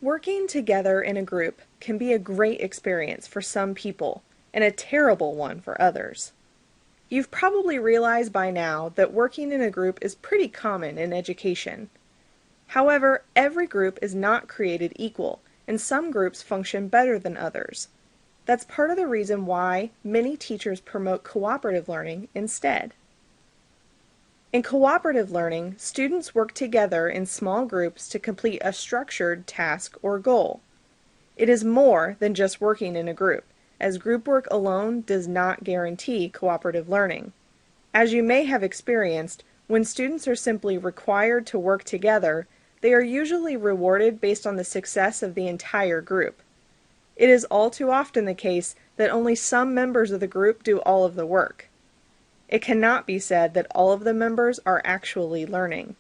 Working together in a group can be a great experience for some people and a terrible one for others. You've probably realized by now that working in a group is pretty common in education. However, every group is not created equal, and some groups function better than others. That's part of the reason why many teachers promote cooperative learning instead. In cooperative learning, students work together in small groups to complete a structured task or goal. It is more than just working in a group, as group work alone does not guarantee cooperative learning. As you may have experienced, when students are simply required to work together, they are usually rewarded based on the success of the entire group. It is all too often the case that only some members of the group do all of the work. It cannot be said that all of the members are actually learning.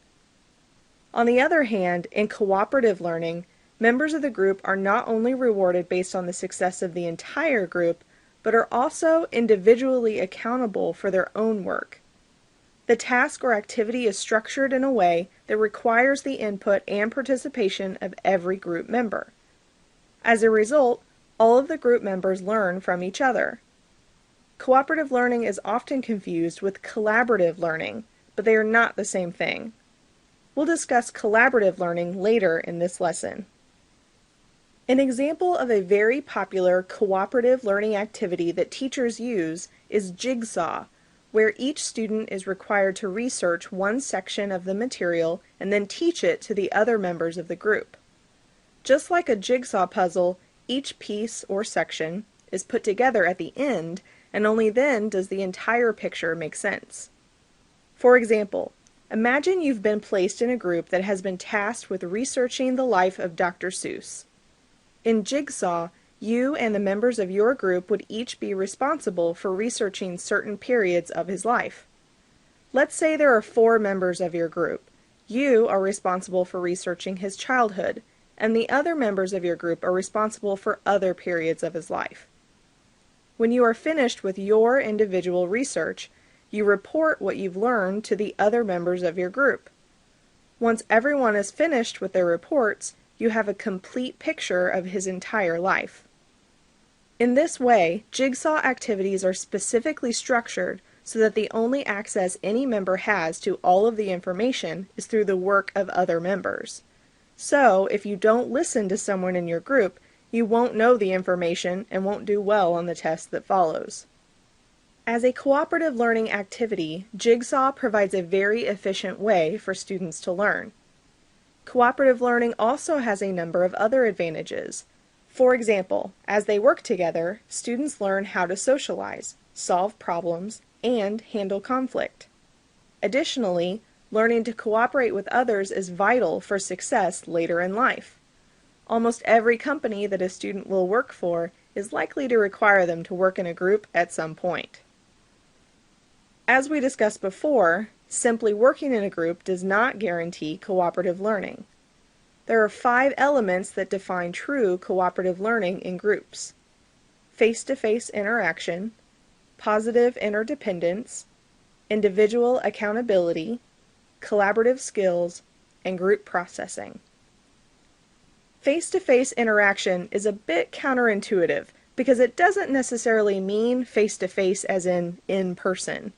On the other hand, in cooperative learning, members of the group are not only rewarded based on the success of the entire group, but are also individually accountable for their own work. The task or activity is structured in a way that requires the input and participation of every group member. As a result, all of the group members learn from each other. Cooperative learning is often confused with collaborative learning, but they are not the same thing. We'll discuss collaborative learning later in this lesson. An example of a very popular cooperative learning activity that teachers use is Jigsaw, where each student is required to research one section of the material and then teach it to the other members of the group. Just like a jigsaw puzzle, each piece or section is put together at the end, and only then does the entire picture make sense. For example, imagine you've been placed in a group that has been tasked with researching the life of Dr. Seuss. In Jigsaw, you and the members of your group would each be responsible for researching certain periods of his life. Let's say there are 4 members of your group. You are responsible for researching his childhood, and the other members of your group are responsible for other periods of his life. When you are finished with your individual research, you report what you've learned to the other members of your group. Once everyone is finished with their reports, you have a complete picture of his entire life. In this way, jigsaw activities are specifically structured so that the only access any member has to all of the information is through the work of other members. So, if you don't listen to someone in your group, you won't know the information and won't do well on the test that follows. As a cooperative learning activity, Jigsaw provides a very efficient way for students to learn. Cooperative learning also has a number of other advantages. For example, as they work together, students learn how to socialize, solve problems, and handle conflict. Additionally, learning to cooperate with others is vital for success later in life. Almost every company that a student will work for is likely to require them to work in a group at some point. As we discussed before, simply working in a group does not guarantee cooperative learning. There are 5 elements that define true cooperative learning in groups: face-to-face interaction, positive interdependence, individual accountability, collaborative skills, and group processing. Face-to-face interaction is a bit counterintuitive because it doesn't necessarily mean face-to-face as in person.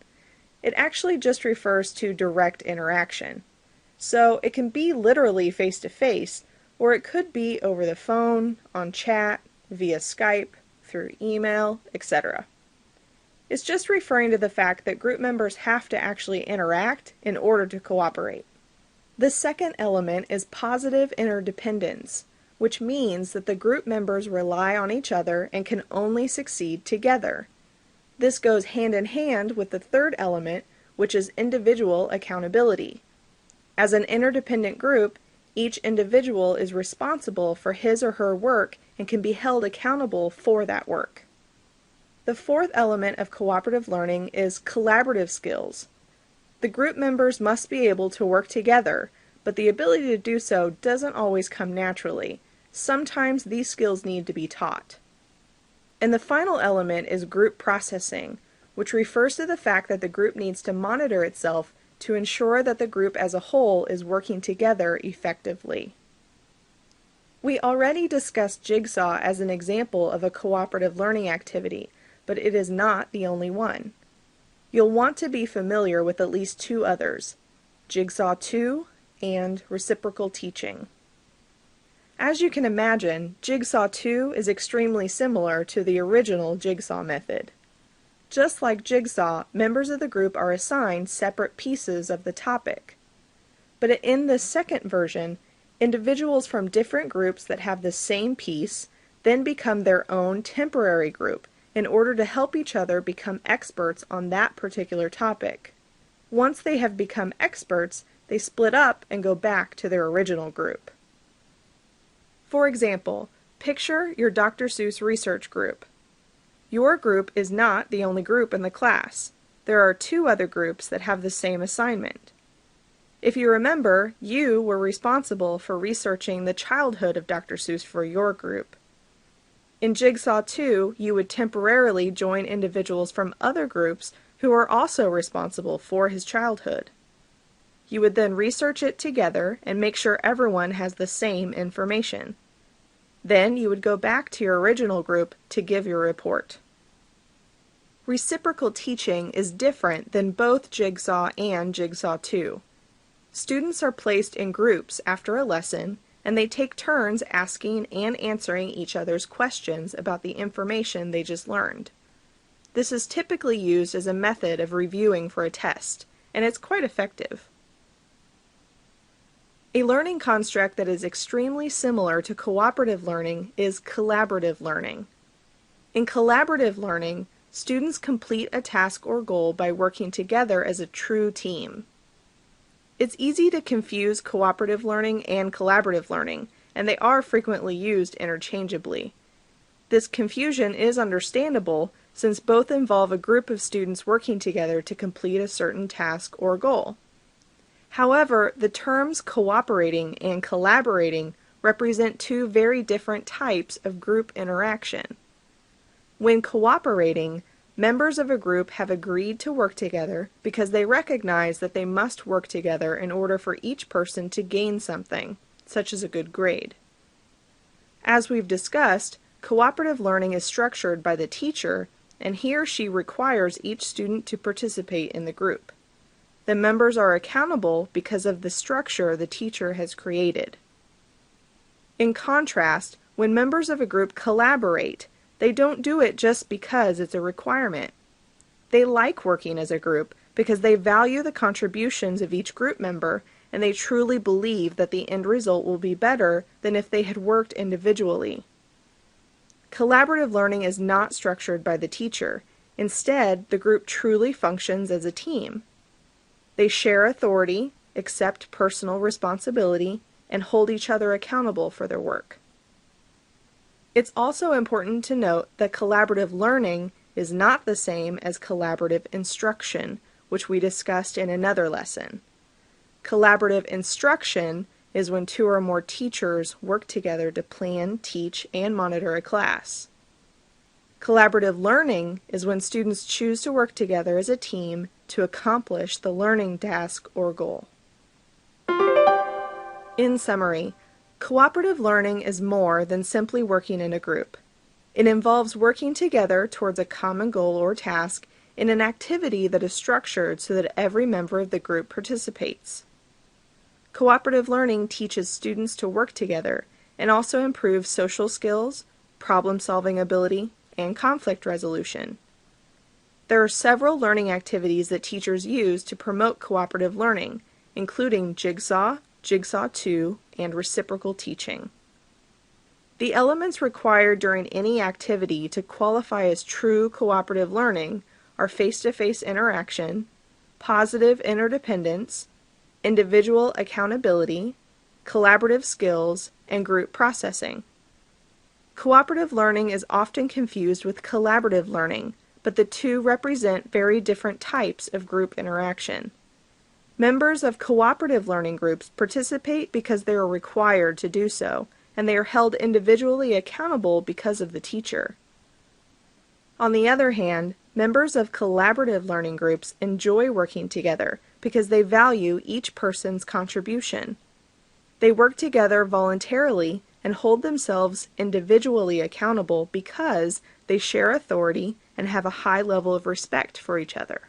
It actually just refers to direct interaction. So it can be literally face-to-face, or it could be over the phone, on chat, via Skype, through email, etc. It's just referring to the fact that group members have to actually interact in order to cooperate. The second element is positive interdependence, which means that the group members rely on each other and can only succeed together. This goes hand in hand with the third element, which is individual accountability. As an interdependent group, each individual is responsible for his or her work and can be held accountable for that work. The fourth element of cooperative learning is collaborative skills. The group members must be able to work together, but the ability to do so doesn't always come naturally. Sometimes these skills need to be taught. And the final element is group processing, which refers to the fact that the group needs to monitor itself to ensure that the group as a whole is working together effectively. We already discussed Jigsaw as an example of a cooperative learning activity, but it is not the only one. You'll want to be familiar with at least two others, Jigsaw 2 and reciprocal teaching. As you can imagine, Jigsaw 2 is extremely similar to the original Jigsaw method. Just like Jigsaw, members of the group are assigned separate pieces of the topic. But in this second version, individuals from different groups that have the same piece then become their own temporary group in order to help each other become experts on that particular topic. Once they have become experts, they split up and go back to their original group. For example, picture your Dr. Seuss research group. Your group is not the only group in the class. There are two other groups that have the same assignment. If you remember, you were responsible for researching the childhood of Dr. Seuss for your group. In Jigsaw 2, you would temporarily join individuals from other groups who are also responsible for his childhood. You would then research it together and make sure everyone has the same information. Then you would go back to your original group to give your report. Reciprocal teaching is different than both Jigsaw and Jigsaw 2. Students are placed in groups after a lesson, and they take turns asking and answering each other's questions about the information they just learned. This is typically used as a method of reviewing for a test, and it's quite effective. A learning construct that is extremely similar to cooperative learning is collaborative learning. In collaborative learning, students complete a task or goal by working together as a true team. It's easy to confuse cooperative learning and collaborative learning, and they are frequently used interchangeably. This confusion is understandable since both involve a group of students working together to complete a certain task or goal. However, the terms cooperating and collaborating represent two very different types of group interaction. When cooperating, members of a group have agreed to work together because they recognize that they must work together in order for each person to gain something, such as a good grade. As we've discussed, cooperative learning is structured by the teacher, and he or she requires each student to participate in the group. The members are accountable because of the structure the teacher has created. In contrast, when members of a group collaborate, they don't do it just because it's a requirement. They like working as a group because they value the contributions of each group member, and they truly believe that the end result will be better than if they had worked individually. Collaborative learning is not structured by the teacher. Instead, the group truly functions as a team. They share authority, accept personal responsibility, and hold each other accountable for their work. It's also important to note that collaborative learning is not the same as collaborative instruction, which we discussed in another lesson. Collaborative instruction is when two or more teachers work together to plan, teach, and monitor a class. Collaborative learning is when students choose to work together as a team to accomplish the learning task or goal. In summary, cooperative learning is more than simply working in a group. It involves working together towards a common goal or task in an activity that is structured so that every member of the group participates. Cooperative learning teaches students to work together and also improves social skills, problem-solving ability, and conflict resolution. There are several learning activities that teachers use to promote cooperative learning, including Jigsaw, Jigsaw 2, and reciprocal teaching. The elements required during any activity to qualify as true cooperative learning are face-to-face interaction, positive interdependence, individual accountability, collaborative skills, and group processing. Cooperative learning is often confused with collaborative learning, but the two represent very different types of group interaction. Members of cooperative learning groups participate because they are required to do so, and they are held individually accountable because of the teacher. On the other hand, members of collaborative learning groups enjoy working together because they value each person's contribution. They work together voluntarily and hold themselves individually accountable because they share authority and have a high level of respect for each other.